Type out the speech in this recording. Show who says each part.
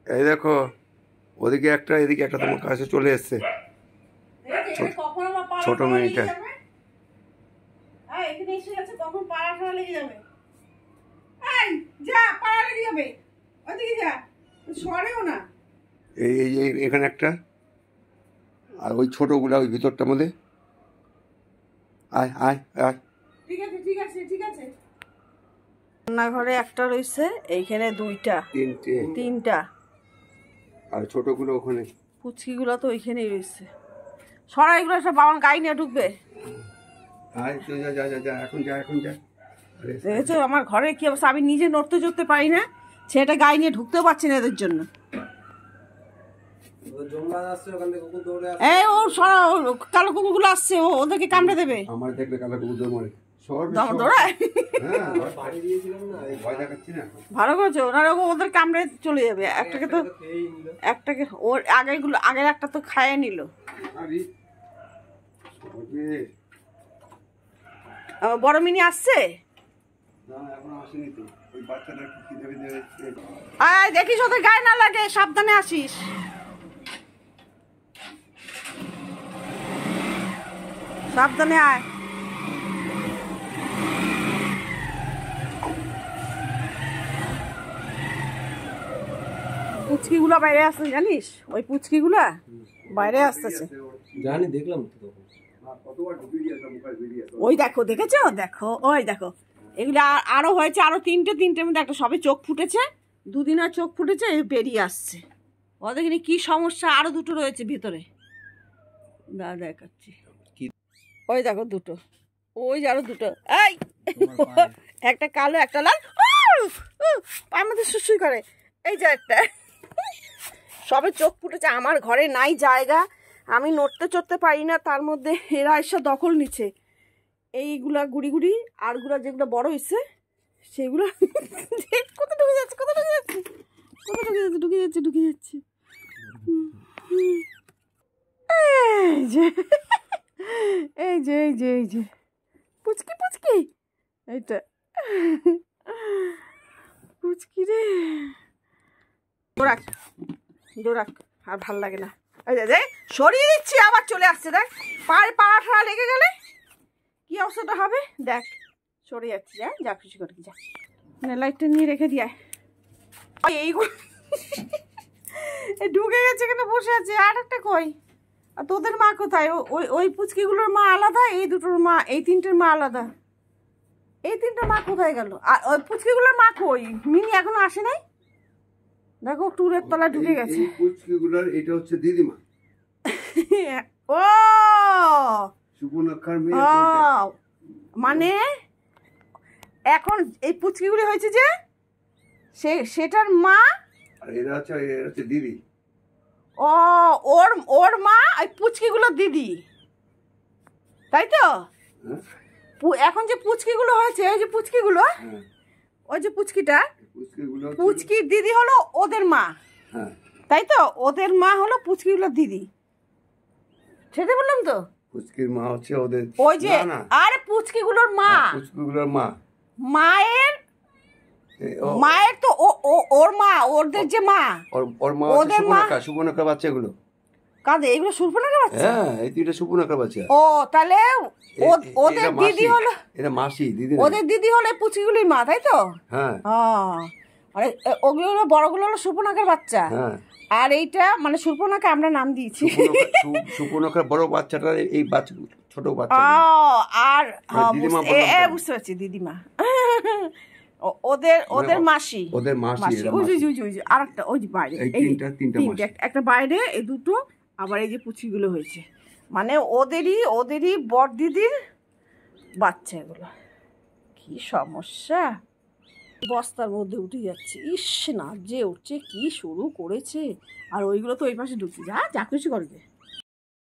Speaker 1: এই দেখো, ওদিকে একটা এদিকে একটা তোমার কাছে চলে এসছে ছোট মেয়েটা। এই এই এখানে একটা, আর ওই ছোটগুলা ওই ভিতরটার মধ্যে। আয় আয় আয়।
Speaker 2: ঠিক আছে ঠিক আছে ঠিক আছে। রান্নাঘরে একটা রয়েছে, এইখানে দুইটা তিনটা,
Speaker 1: আর ছোটগুলো ওখানে,
Speaker 2: পুচকিগুলো তো ওইখানেই রয়েছে। সরা এগুলো সব বাবার গায়ে নিয়ে ঢুকবে।
Speaker 1: এখন যা এখন যা।
Speaker 2: দেখেছো আমার ঘরে কি অবস্থা, আমি নিজে নড়তে চড়তে পারি না, সেটা গায়ে নিয়ে ঢুকতেও পারছি না এদের জন্য। এই ও সরা, কালো কুকুরগুলো আসছে, ওদেরকে কামড়ে দেবে।
Speaker 1: আমার দেখলে কালো কুকুর দৌড়ে
Speaker 2: ভালো করছো, ওনারা ওদের কামড়ে চলে যাবে। একটাকে তো একটাকে ওর আগেগুলো আগের একটা তো খাইয়ে নিল। বড় মিনি আসছে, দেখিস ওদের গায়ে না লাগে, সাবধানে আসিস। সাবধানে আয়। পুচকিগুলা বাইরে আসছে জানিস, ওই পুচকিগুলা বাইরে আসতেছে
Speaker 3: জানি, দেখলাম
Speaker 2: ওই দেখো, দেখেছো দেখো, ওই দেখো এগুলো আরো হয়েছে, আরো তিনটের মধ্যে একটা সবে চোখ ফুটেছে, দুদিন আর চোখ ফুটেছে, বেরিয়ে আসছে। ওদের কি সমস্যা, আরো দুটো রয়েছে ভিতরে, দেখাচ্ছি। ওই দেখো দুটো, ওই যে আরো দুটো, এই একটা কালো একটা লাল, পায়ের মধ্যে সুসুই করে। এই যে একটা সবে চোখ ফুটেছে, আমার ঘরে নাই জায়গা, আমি নড়তে চড়তে পারি না, তার মধ্যে এরা এসে দখল নিচ্ছে। এইগুলা গুড়ি গুড়ি, আরগুলা যেগুলো বড় হয়েছে সেগুলো কোথায় ঢুকে যাচ্ছে, কোথায় ঢুকে যাচ্ছে, কোথায় ঢুকে যাচ্ছে, ঢুকে যাচ্ছে ঢুকে যাচ্ছে। এই যে এই যে এই যে এই যে পুচকি পুচকি, এইটা পুচকি রে, ডোরাক ডোরাক, আর ভাল লাগে না। এই যে সরিয়ে দিচ্ছি, আবার চলে আসছে, দেখ পাড়া ঠাড়া লেগে গেলে কি অবস্থাটা হবে দেখ। সরে যাচ্ছি, যা যা খুশি করে যা, লাইটটা নিয়ে রেখে দিয়ে এইগুলো ঢুকে গেছে, এখানে বসে আছে। আর একটা কই, আর তোদের মা কোথায়? ওই ওই পুচকিগুলোর মা আলাদা, এই দুটোর মা, এই তিনটের মা আলাদা। এই তিনটের মা কোথায় গেল? আর ওই পুচকিগুলোর মা কই? মিনি এখনো আসে নাই, দেখো টুরের তলা ঢুকে গেছে।
Speaker 1: পুচকিগুলোর এটা হচ্ছে দিদিমা।
Speaker 2: ও
Speaker 1: সুবর্ণাক্ষার মেয়ে,
Speaker 2: মানে এখন এই পুচকিগুলি হয়েছে যে সেটার মা,
Speaker 1: আর এরা হচ্ছে দিদি।
Speaker 2: ও ওর মা ওই পুচকিগুলো দিদি, তাই তো? এখন যে পুচকিগুলো হয়েছে, ওই যে পুচকিগুলো, ওই যে পুচকিটা, পুচকির দিদি হলো ওদের মা, তাই তো? ওদের মা হলো পুচকিগুলো দিদি, সেটা বললাম তো।
Speaker 1: পুচকির মা হচ্ছে ওদের,
Speaker 2: ওই যে আরে পুচকিগুলোর মা,
Speaker 1: পুচকিগুলোর মা,
Speaker 2: মায়ের তো ওর মা, ওদের যে মা,
Speaker 1: ওর মা ওদের মা সুবর্ণাক্ষার বাচ্চাগুলো।
Speaker 2: কাঁদে এগুলো সুবর্ণাক্ষার বাচ্চা?
Speaker 1: হ্যাঁ, এই দুইটা সুবর্ণাক্ষার বাচ্চা।
Speaker 2: ও তাহলে ওদের দিদি হলো,
Speaker 1: এটা মাসি দিদি,
Speaker 2: ওদের দিদি হলো পুচিগুলির মা, তাই তো?
Speaker 1: হ্যাঁ।
Speaker 2: আরে ওগুলো হলো বড়গুলো হলো সুবর্ণাক্ষার বাচ্চা, আর এইটা মানে সুবর্ণাক্ষা আমরা নাম দিয়েছি।
Speaker 1: সুবর্ণাক্ষার বড় বাচ্চাটা এই বাচ্চা, ছোট বাচ্চা।
Speaker 2: আর বুঝতে পারছি, দিদিমা ওদের মাসি,
Speaker 1: ওদের মাসি।
Speaker 2: আর একটা ওই যে বাইরে, তিনটা, একটা বাইরে, এই দুটো, আবার এই যে পুচিগুলো হয়েছে, মানে ওদেরই বড় দিদির বাচ্চা। এগুলো কি সমস্যা, বস্তার মধ্যে উঠে যাচ্ছে, ইস না যে উঠছে, কি শুরু করেছে। আর ওইগুলো তো ওই পাশে ঢুকছে, যা যা খুশি করবে।